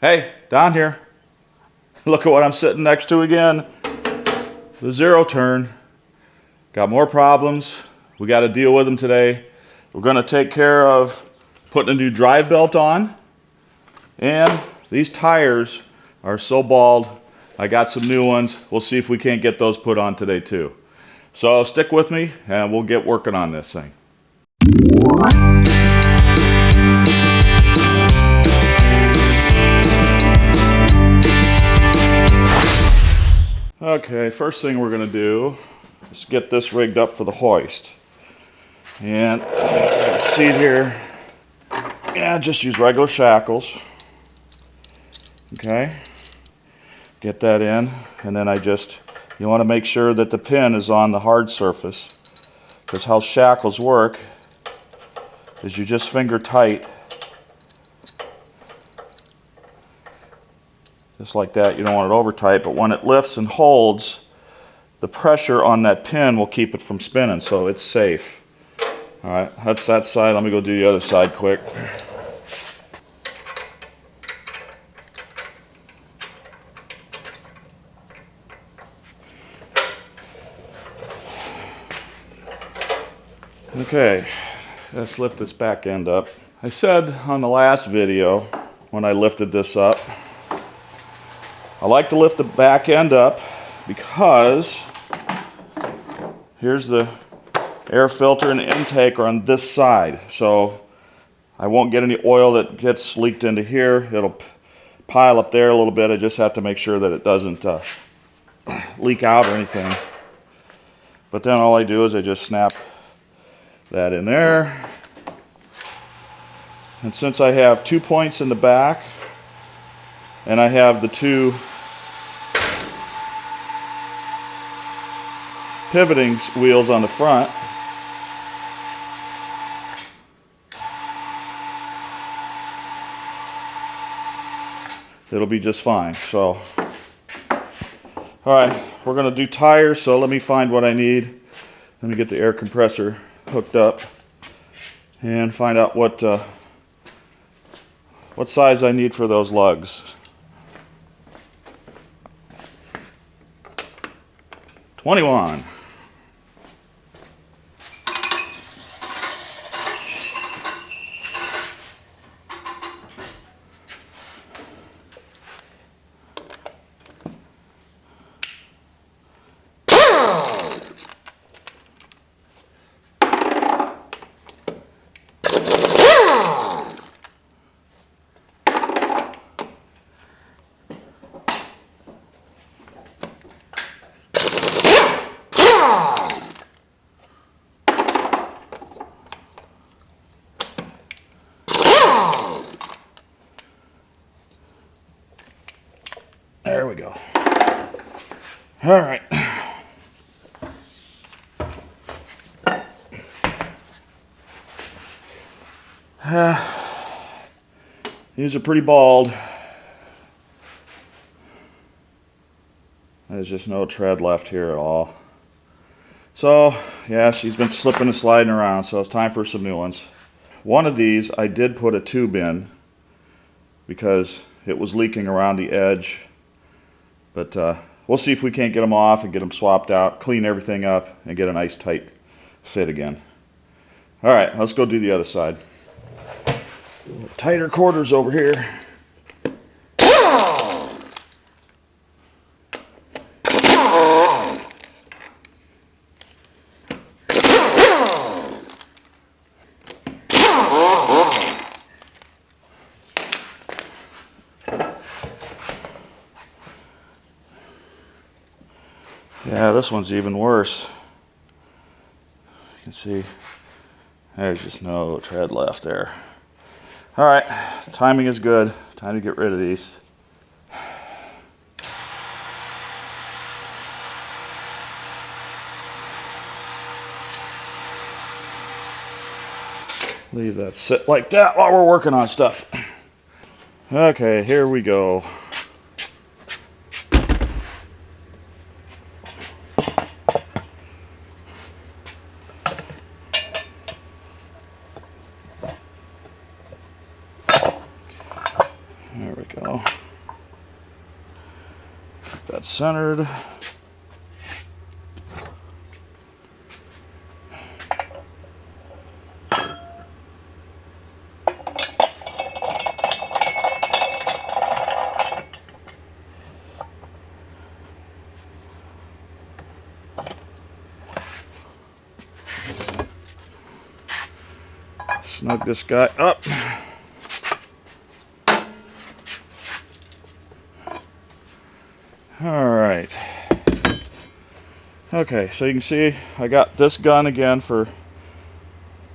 Hey, down here. Look at what I'm sitting next to again. The zero turn. Got more problems. We got to deal with them today. We're going to take care of putting a new drive belt on. And these tires are so bald. I got some new ones. We'll see if we can't get those put on today too. So stick with me and we'll get working on this thing. Okay, first thing we're going to do is get this rigged up for the hoist. And seat here, yeah, just use regular shackles. Okay, get that in, and then you want to make sure that the pin is on the hard surface, because how shackles work is you just finger tight, just like that. You don't want it over tight, but when it lifts and holds, the pressure on that pin will keep it from spinning, so it's safe. All right, that's that side. Let me go do the other side quick. Okay, let's lift this back end up. I said on the last video when I lifted this up, I like to lift the back end up because here's the air filter and the intake are on this side, so I won't get any oil that gets leaked into here. It'll pile up there a little bit. I just have to make sure that it doesn't leak out or anything. But then all I do is I just snap that in there. And since I have 2 points in the back and I have the two pivoting wheels on the front, it'll be just fine. So, all right, we're going to do tires, so let me find what I need. Let me get the air compressor hooked up and find out what size I need for those lugs. 21. There we go. All right. These are pretty bald. There's just no tread left here at all. So, yeah, she's been slipping and sliding around, so it's time for some new ones. One of these I did put a tube in because it was leaking around the edge. But we'll see if we can't get them off and get them swapped out, clean everything up, and get a nice tight fit again. All right, let's go do the other side. Tighter quarters over here. Yeah, this one's even worse. You can see there's just no tread left there. All right, timing is good. Time to get rid of these. Leave that sit like that while we're working on stuff. Okay, here we go. There we go. go. Keep that centered. Snug this guy up. Alright. Okay, so you can see I got this gun again for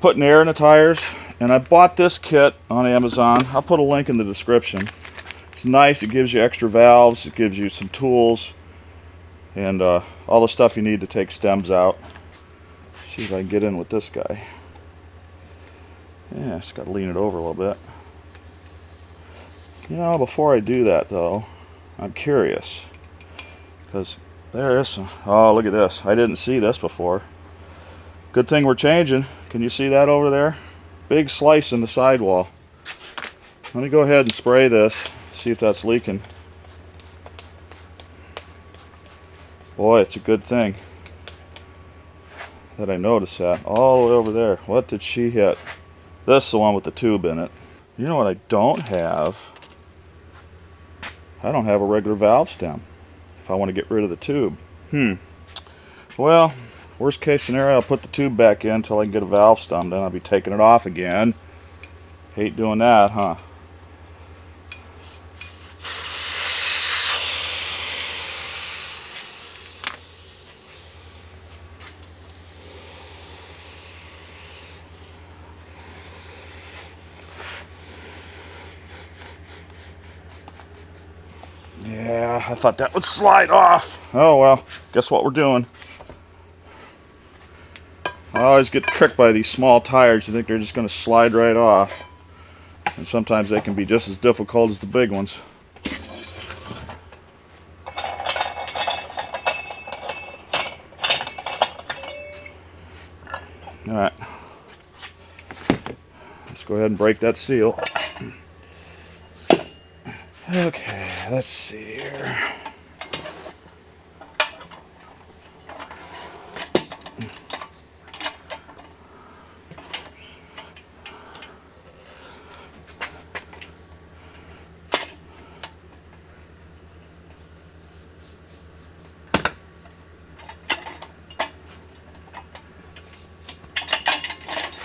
putting air in the tires. And I bought this kit on Amazon. I'll put a link in the description. It's nice. It gives you extra valves. It gives you some tools. And all the stuff you need to take stems out. Let's see if I can get in with this guy. Yeah, just got to lean it over a little bit. You know, before I do that though, I'm curious. Because there is some, oh, look at this. I didn't see this before. Good thing we're changing. Can you see that over there? Big slice in the sidewall. Let me go ahead and spray this, see if that's leaking. Boy, it's a good thing that I noticed that. All the way over there. What did she hit? This is the one with the tube in it. You know what I don't have? I don't have a regular valve stem if I want to get rid of the tube. Well, worst case scenario, I'll put the tube back in until I can get a valve stem. Then I'll be taking it off again. Hate doing that, huh? Yeah, I thought that would slide off. Oh well, guess what we're doing. I always get tricked by these small tires. You think they're just going to slide right off. And sometimes they can be just as difficult as the big ones. Alright. Let's go ahead and break that seal. Okay, let's see here.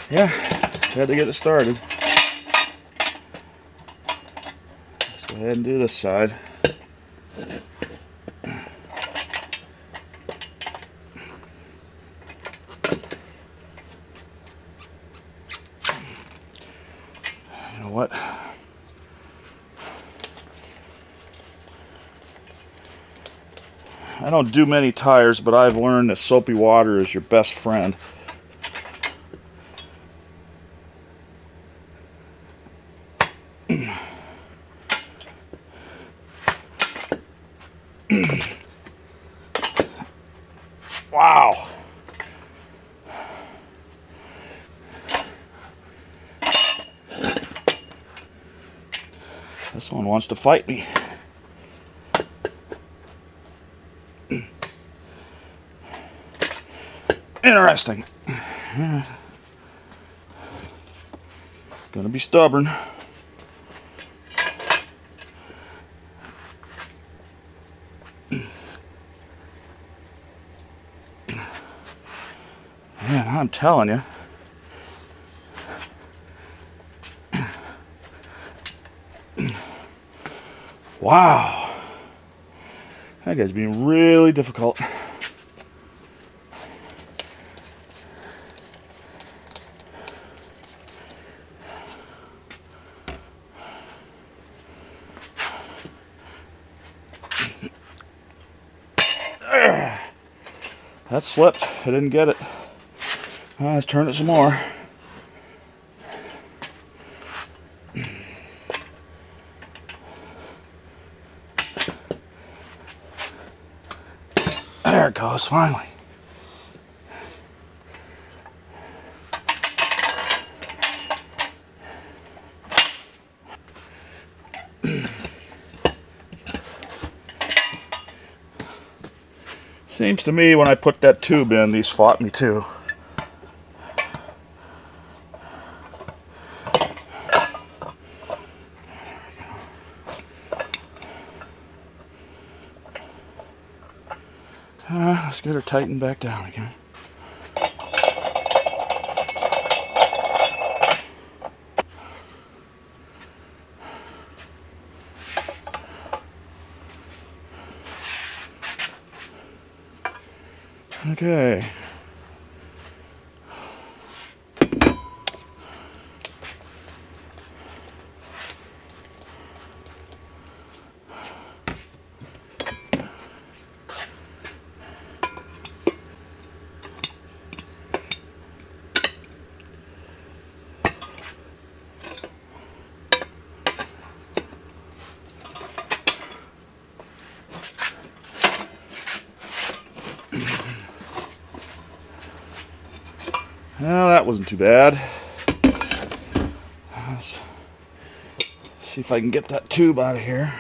Yeah, had to get it started. Let's go ahead and do this side. You know what? I don't do many tires, but I've learned that soapy water is your best friend. Wow. This one wants to fight me. Interesting. Gonna be stubborn. Man, I'm telling you. Wow. That guy's being really difficult. That slipped. I didn't get it. Let's turn it some more. There it goes, finally. Seems to me when I put that tube in, these fought me too. Let's get her tightened back down again. Okay. Well, that wasn't too bad. Let's see if I can get that tube out of here.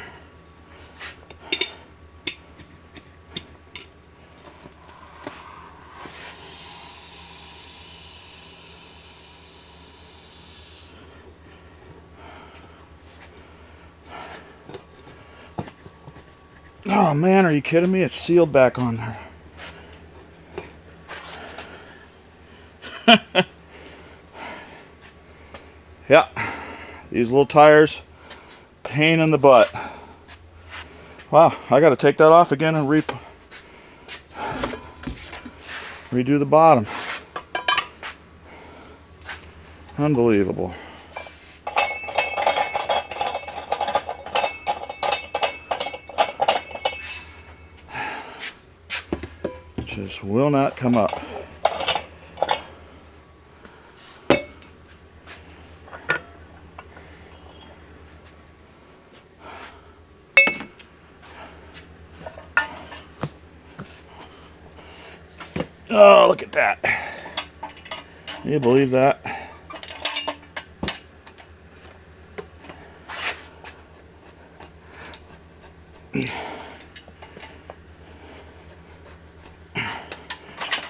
Oh man, are you kidding me? It's sealed back on there. Yeah, these little tires, pain in the butt. Wow, I got to take that off again and redo the bottom. Unbelievable. Just will not come up. Oh, look at that. Can you believe that?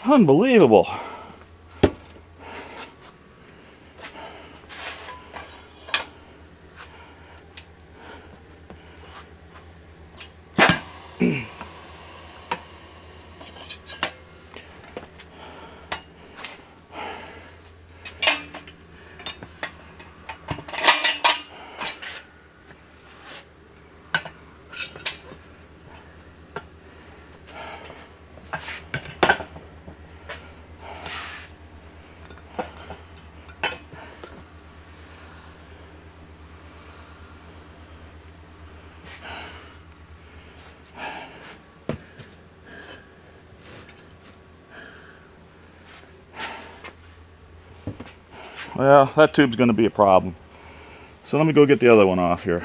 Unbelievable. Well, that tube's going to be a problem. So let me go get the other one off here.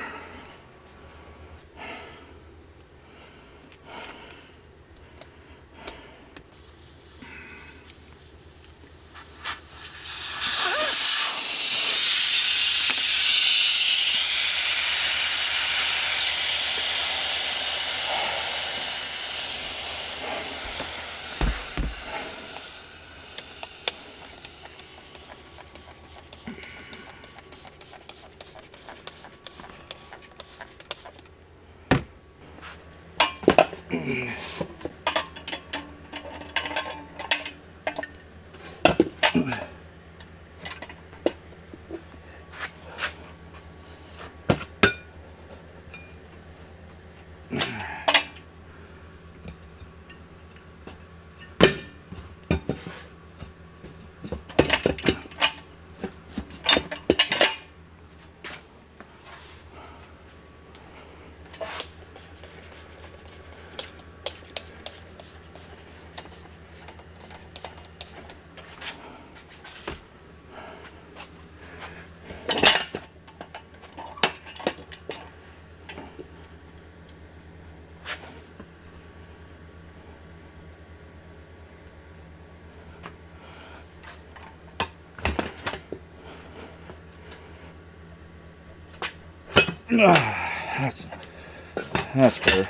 That's better.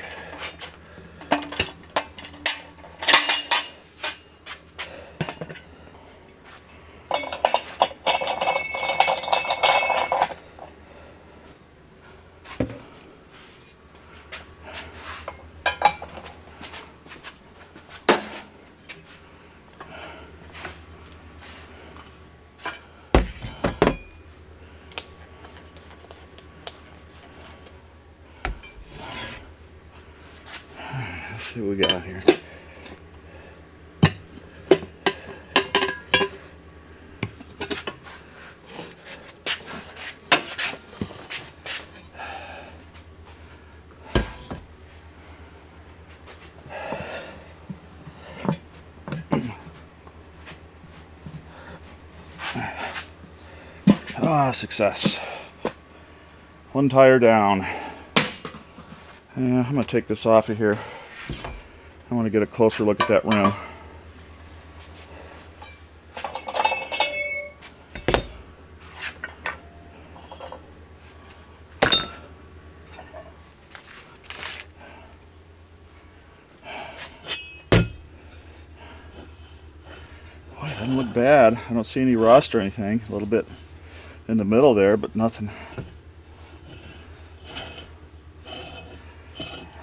see what we got here. Ah, success. One tire down. Yeah, I'm going to take this off of here. I want to get a closer look at that rim. Boy, it doesn't look bad. I don't see any rust or anything. A little bit in the middle there, but nothing.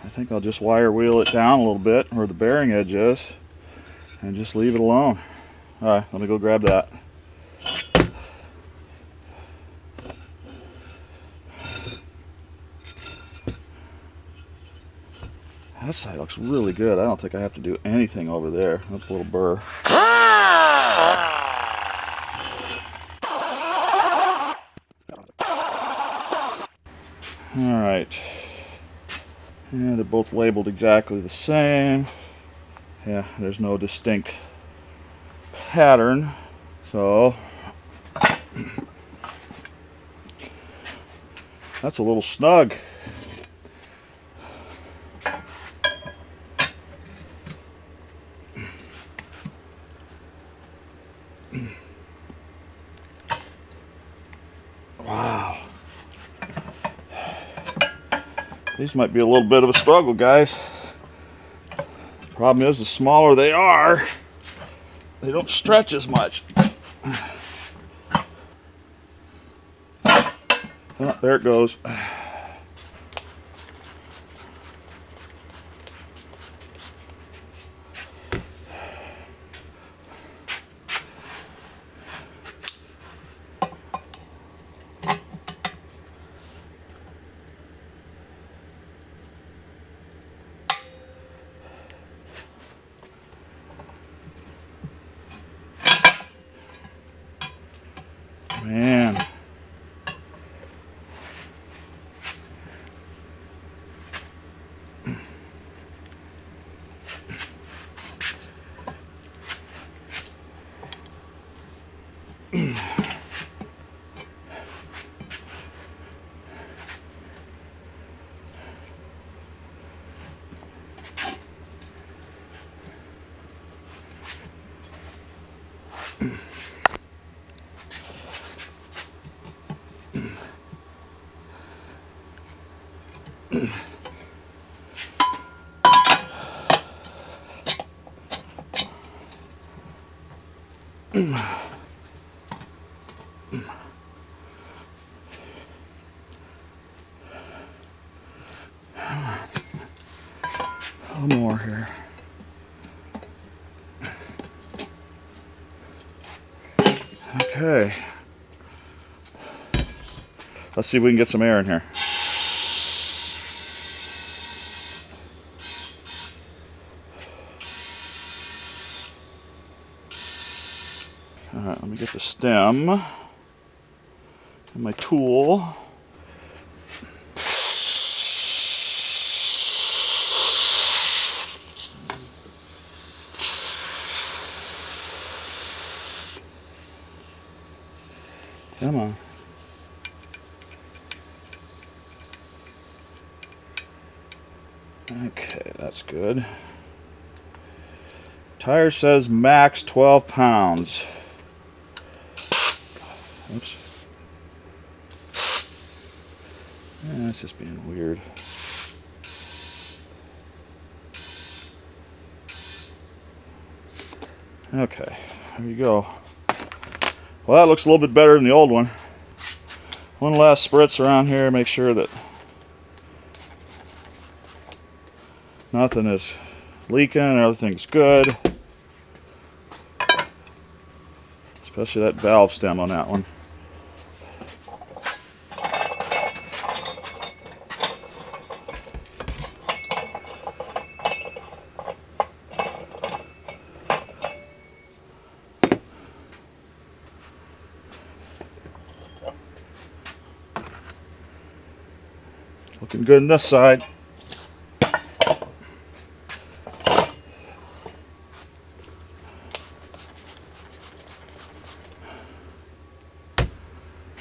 I think I'll just wire wheel it down a little bit where the bearing edge is and just leave it alone. Alright, let me go grab that. That side looks really good. I don't think I have to do anything over there. That's a little burr. Alright. Yeah, they're both labeled exactly the same. Yeah, there's no distinct pattern. So that's a little snug. Wow. These might be a little bit of a struggle, guys. Problem is, the smaller they are, they don't stretch as much. Oh, there it goes. Man. A little more here. Okay. Let's see if we can get some air in here. Alright, let me get the stem and my tool. Come on. Okay, that's good. Tire says max 12 pounds. Oops. Yeah, that's just being weird. Okay, there you go. Well, that looks a little bit better than the old one. One last spritz around here, make sure that nothing is leaking, everything's good. Especially that valve stem on that one. Looking good on this side.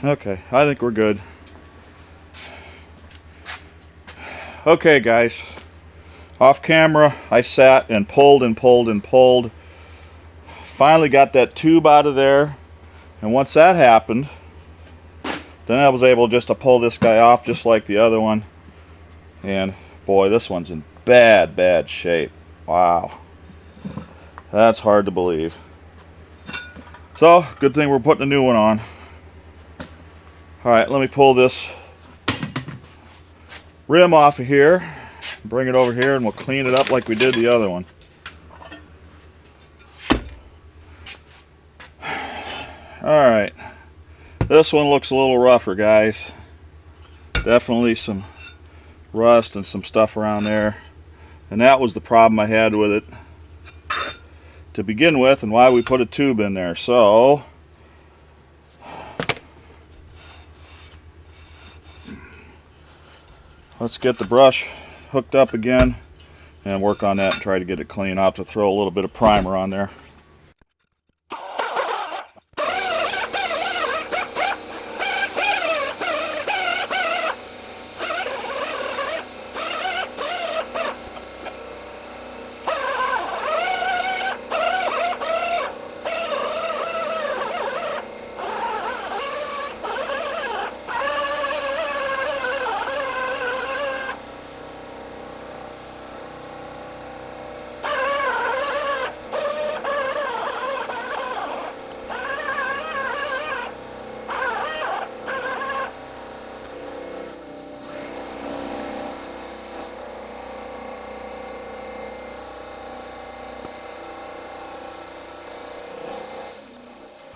Okay, I think we're good. Okay, guys. Off camera, I sat and pulled and pulled and pulled. Finally got that tube out of there. And once that happened, then I was able just to pull this guy off just like the other one. And boy, this one's in bad, bad shape. Wow. That's hard to believe. So, good thing we're putting a new one on. Alright, let me pull this rim off of here, bring it over here, and we'll clean it up like we did the other one. Alright, this one looks a little rougher, guys. Definitely some rust and some stuff around there. And that was the problem I had with it to begin with, and why we put a tube in there. So let's get the brush hooked up again and work on that and try to get it clean. I'll have to throw a little bit of primer on there.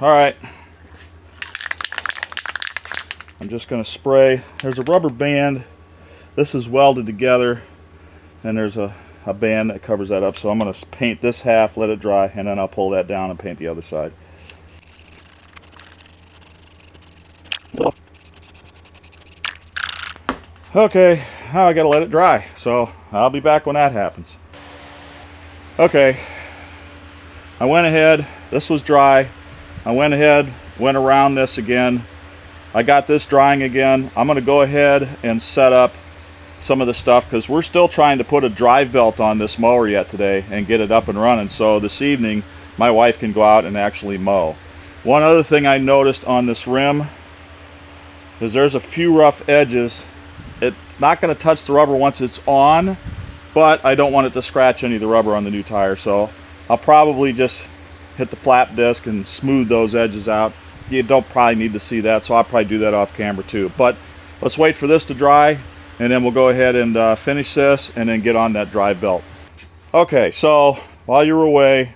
Alright, I'm just going to spray. There's a rubber band. This is welded together, and there's a band that covers that up. So I'm going to paint this half, let it dry, and then I'll pull that down and paint the other side. Okay, now I got to let it dry. So I'll be back when that happens. Okay, I went ahead. This was dry. I went ahead, went around this again. I got this drying again. I'm going to go ahead and set up some of the stuff because we're still trying to put a drive belt on this mower yet today and get it up and running. So this evening, my wife can go out and actually mow. One other thing I noticed on this rim is there's a few rough edges. It's not going to touch the rubber once it's on, but I don't want it to scratch any of the rubber on the new tire. So I'll probably just hit the flap disc and smooth those edges out. You don't probably need to see that, so I'll probably do that off camera too. But let's wait for this to dry, and then we'll go ahead and finish this and then get on that drive belt. Okay, so while you were away,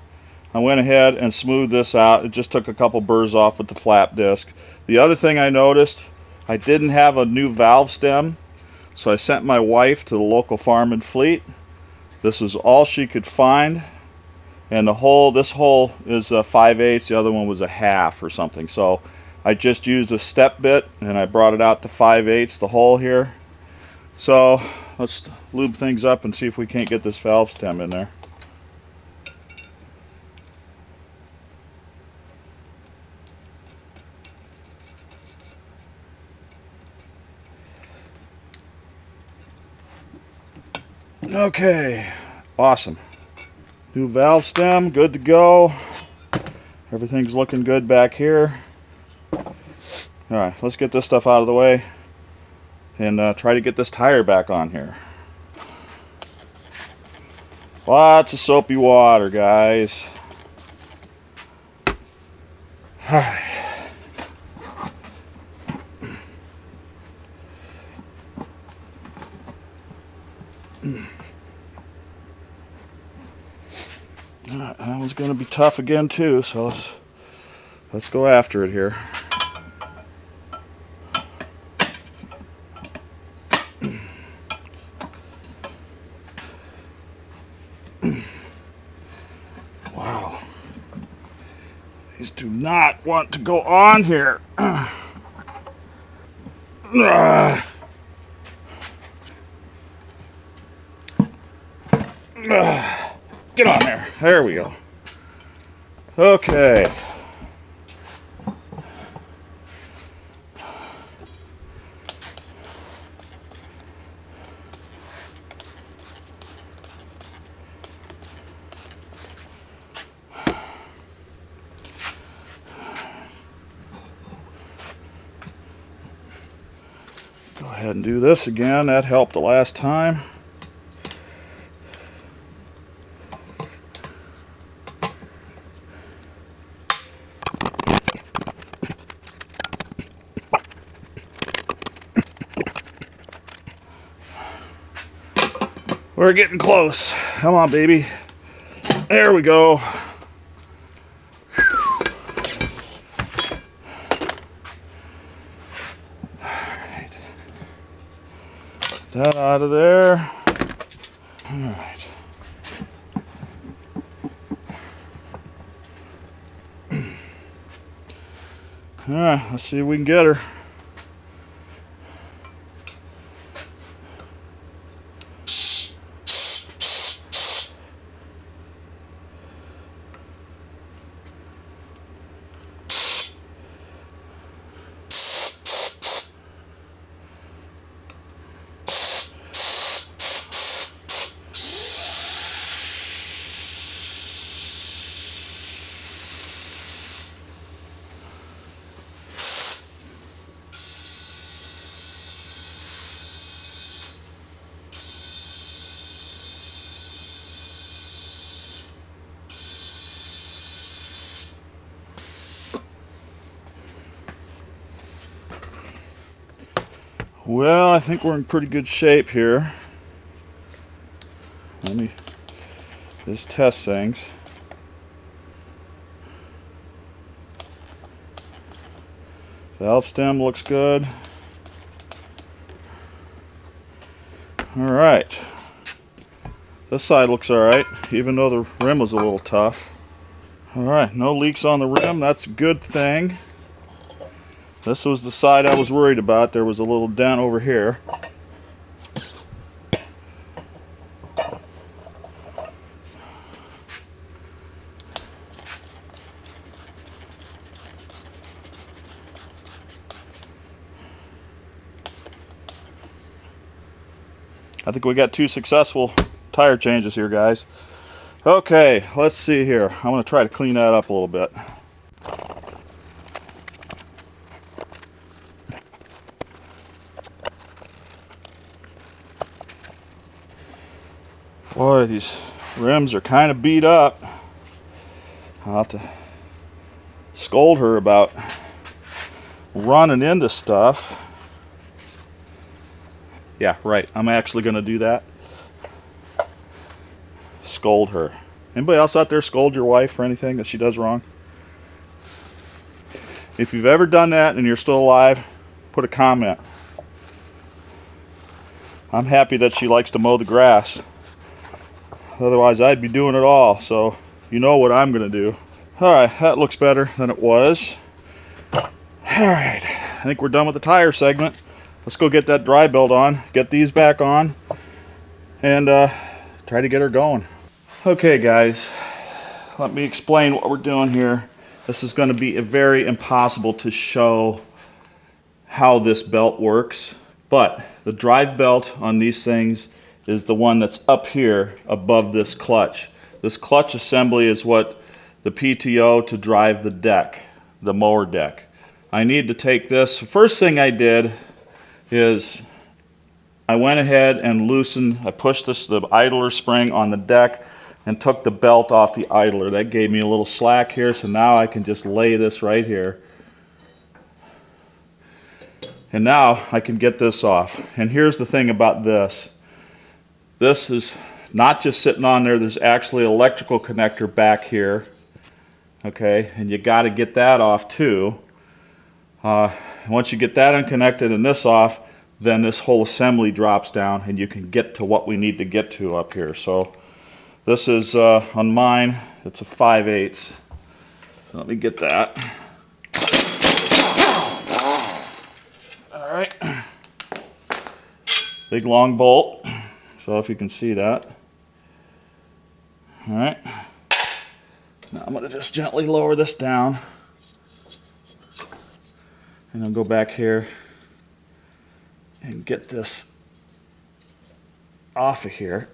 I went ahead and smoothed this out. It just took a couple burrs off with the flap disc. The other thing I noticed, I didn't have a new valve stem, so I sent my wife to the local farm and fleet. This is all she could find. And this hole is 5/8, the other one was a half or something. So I just used a step bit and I brought it out to 5/8, the hole here. So let's lube things up and see if we can't get this valve stem in there. Okay, awesome. New valve stem, good to go. Everything's looking good back here. Alright, let's get this stuff out of the way and try to get this tire back on here. Lots of soapy water, guys. Alright. That one's going to be tough again too, so let's go after it here. Wow. These do not want to go on here. Get on there. There we go. Okay. Go ahead and do this again. That helped the last time. We're getting close. Come on, baby. There we go. Alright. That out of there. Alright. Alright, let's see if we can get her. Well, I think we're in pretty good shape here. Let me just test things. Valve stem looks good. Alright. This side looks alright, even though the rim was a little tough. Alright, no leaks on the rim, that's a good thing. This was the side I was worried about. There was a little dent over here. I think we got 2 successful tire changes here, guys. Okay, let's see here. I'm going to try to clean that up a little bit. Boy, these rims are kind of beat up. I'll have to scold her about running into stuff. Yeah, right. I'm actually going to do that. Scold her. Anybody else out there scold your wife for anything that she does wrong? If you've ever done that and you're still alive, put a comment. I'm happy that she likes to mow the grass. Otherwise, I'd be doing it all. So, you know what I'm going to do. Alright, that looks better than it was. Alright, I think we're done with the tire segment. Let's go get that dry belt on, get these back on, and try to get her going. Okay, guys, let me explain what we're doing here. This is going to be very impossible to show how this belt works, but the drive belt on these things is the one that's up here above this clutch. This clutch assembly is what the PTO to drive the deck, the mower deck. I need to take this. The first thing I did is I went ahead and loosened, I pushed the idler spring on the deck and took the belt off the idler. That gave me a little slack here, so now I can just lay this right here. And now I can get this off. And here's the thing about this. This is not just sitting on there, there's actually an electrical connector back here. Okay, and you got to get that off too. Once you get that unconnected and this off, then this whole assembly drops down and you can get to what we need to get to up here. So this is, on mine, it's a 5/8. Let me get that. Alright. Big long bolt. So if you can see that. All right. Now I'm going to just gently lower this down. And I'll go back here and get this off of here.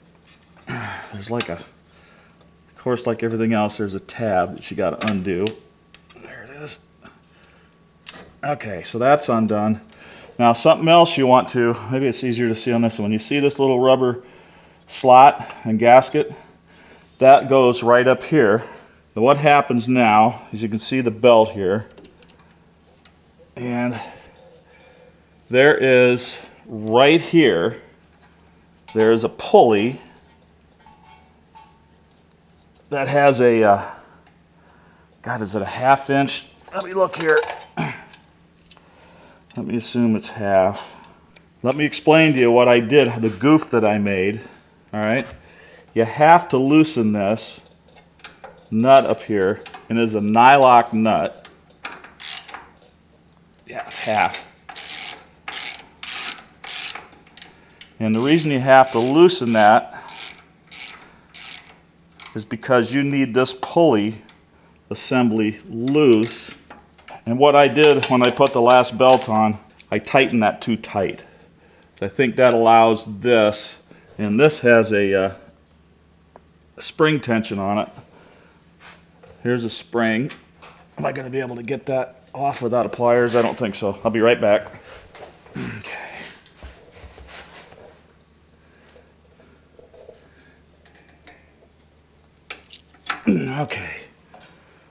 There's like a, of course, like everything else, there's a tab that you got to undo. There it is. Okay, so that's undone. Now something else you want to, maybe it's easier to see on this one. You see this little rubber slot and gasket? That goes right up here. Now what happens now is you can see the belt here. And there is, right here, there is a pulley that has a, God, is it a 1/2 inch? Let me look here. Let me assume it's half. Let me explain to you what I did, the goof that I made. All right. You have to loosen this nut up here, and it's a nylock nut. Yeah, half. And the reason you have to loosen that is because you need this pulley assembly loose. And what I did when I put the last belt on, I tightened that too tight. I think that allows this, and this has a spring tension on it. Here's a spring. Am I going to be able to get that off without pliers? I don't think so. I'll be right back. Okay. Okay.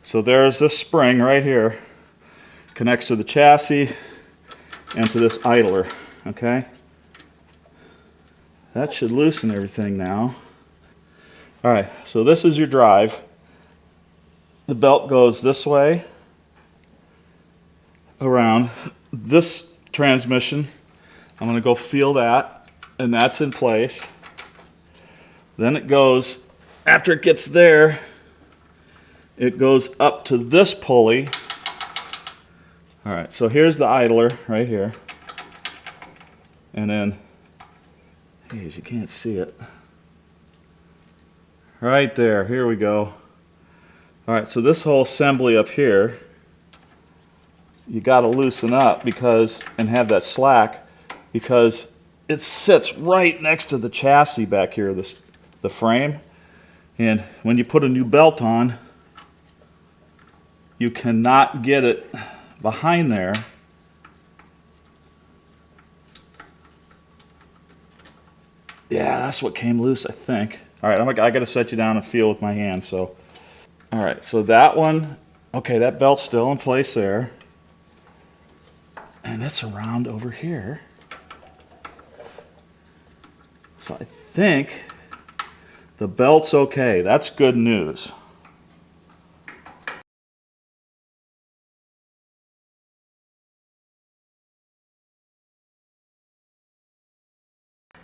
So there's this spring right here. Connects to the chassis and to this idler. Okay. That should loosen everything now. All right. So this is your drive. The belt goes this way around this transmission. I'm going to go feel that, and that's in place. Then it goes, after it gets there, it goes up to this pulley. All right, so here's the idler right here. And then, geez, you can't see it. Right there, here we go. All right, so this whole assembly up here, you got to loosen up because, and have that slack, because it sits right next to the chassis back here, the frame. And when you put a new belt on, you cannot get it behind there. Yeah, that's what came loose, I think. All right, I got to set you down and feel with my hand. So, all right, so that one, okay, that belt's still in place there. And it's around over here. So I think the belt's okay. That's good news.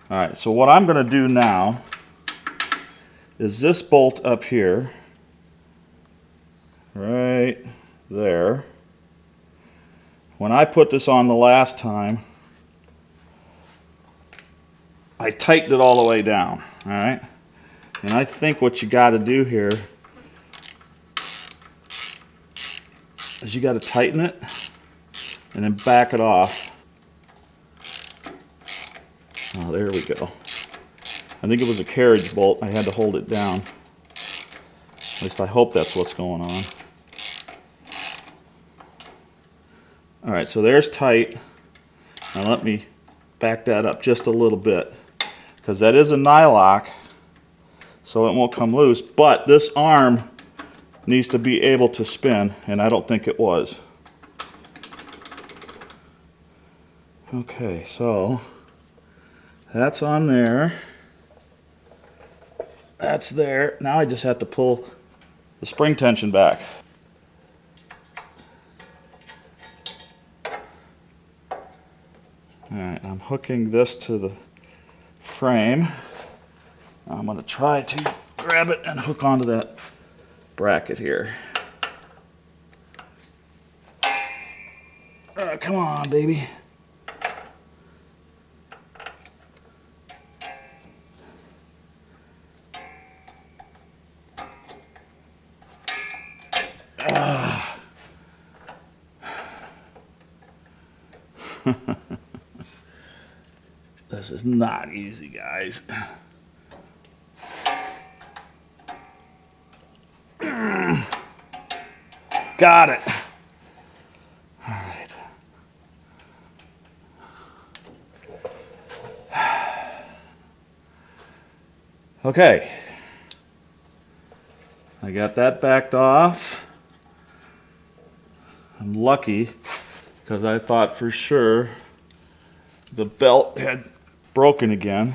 All right, so what I'm going to do now is this bolt up here, right there. When I put this on the last time, I tightened it all the way down, all right? And I think what you got to do here is you got to tighten it and then back it off. Oh, there we go. I think it was a carriage bolt. I had to hold it down. At least I hope that's what's going on. All right, so there's tight. Now let me back that up just a little bit, because that is a nylock, so it won't come loose. But this arm needs to be able to spin, and I don't think it was. Okay, so that's on there. That's there. Now I just have to pull the spring tension back. All right, I'm hooking this to the frame. I'm going to try to grab it and hook onto that bracket here. Come on, baby. This is not easy, guys. Got it. All right. Okay. I got that backed off. I'm lucky because I thought for sure the belt had broken again.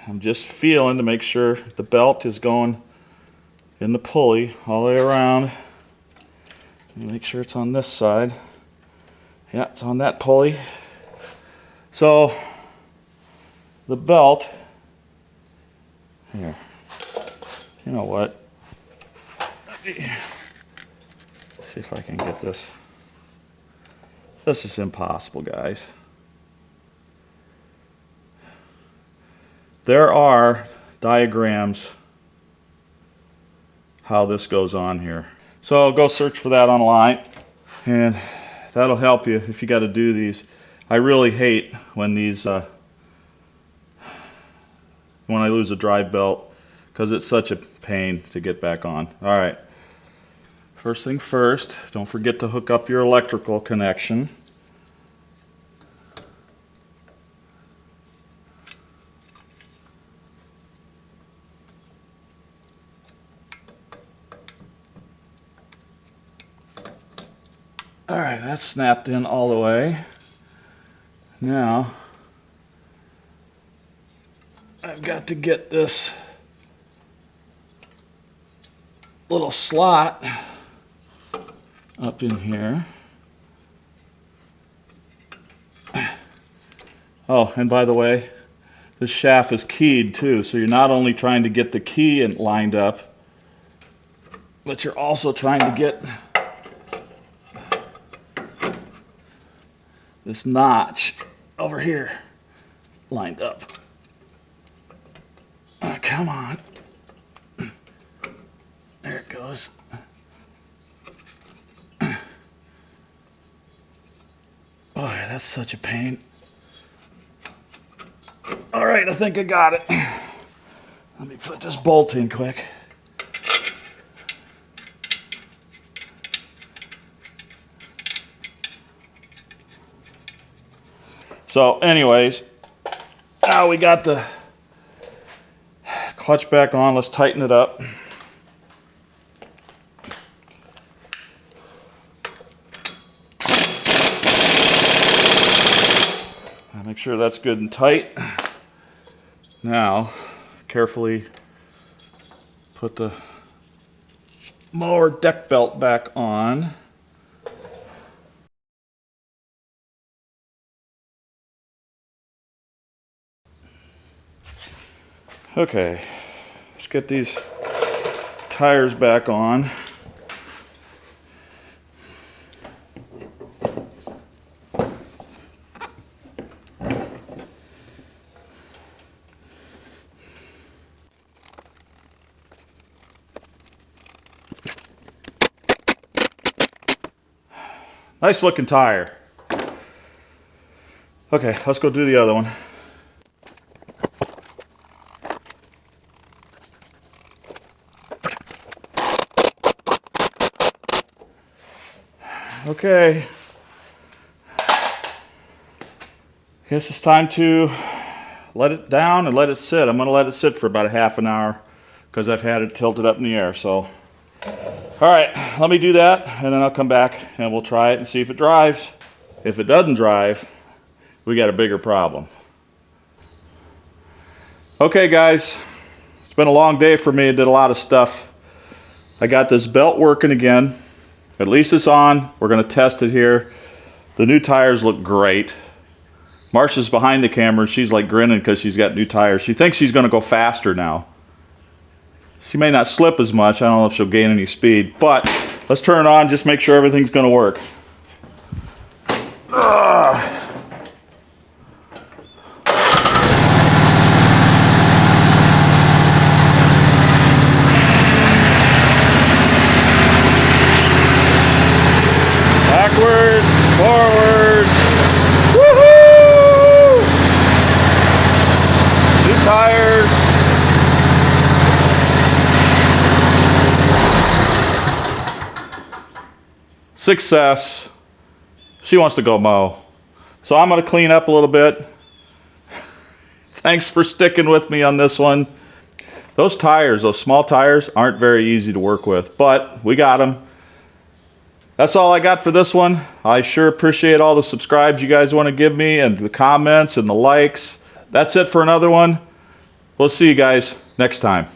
I'm just feeling to make sure the belt is going in the pulley all the way around. Make sure it's on this side. Yeah, it's on that pulley. So the belt, here, you know what? Let's see if I can get this. This is impossible, guys. There are diagrams how this goes on here. So go search for that online, and that'll help you if you got to do these. I really hate when these, when I lose a drive belt, because it's such a pain to get back on. All right. First thing first, don't forget to hook up your electrical connection. All right, that's snapped in all the way. Now, I've got to get this little slot up in here. Oh, and by the way, this shaft is keyed too, so you're not only trying to get the key lined up, but you're also trying to get this notch over here lined up. Oh, come on. There it goes. Boy, that's such a pain. All right, I think I got it. Let me put this bolt in quick. So anyways, now we got the clutch back on. Let's tighten it up. Make sure that's good and tight. Now, carefully put the mower deck belt back on. Okay, let's get these tires back on. Nice looking tire. Okay, let's go do the other one. Okay. Guess it's time to let it down and let it sit. I'm going to let it sit for about a half an hour because I've had it tilted up in the air. So, all right, let me do that and then I'll come back and we'll try it and see if it drives. If it doesn't drive, we got a bigger problem. Okay, guys, it's been a long day for me. I did a lot of stuff. I got this belt working again. At least it's on. We're going to test it here. The new tires look great. Marsha's behind the camera. She's like grinning because she's got new tires. She thinks she's going to go faster now. She may not slip as much. I don't know if she'll gain any speed. But let's turn it on. Just make sure everything's going to work. Backwards, forwards. Woohoo! tires. Success. She wants to go mow. So I'm going to clean up a little bit. Thanks for sticking with me on this one. Those tires, those small tires, aren't very easy to work with, but we got them. That's all I got for this one. I sure appreciate all the subscribes you guys want to give me and the comments and the likes. That's it for another one. We'll see you guys next time.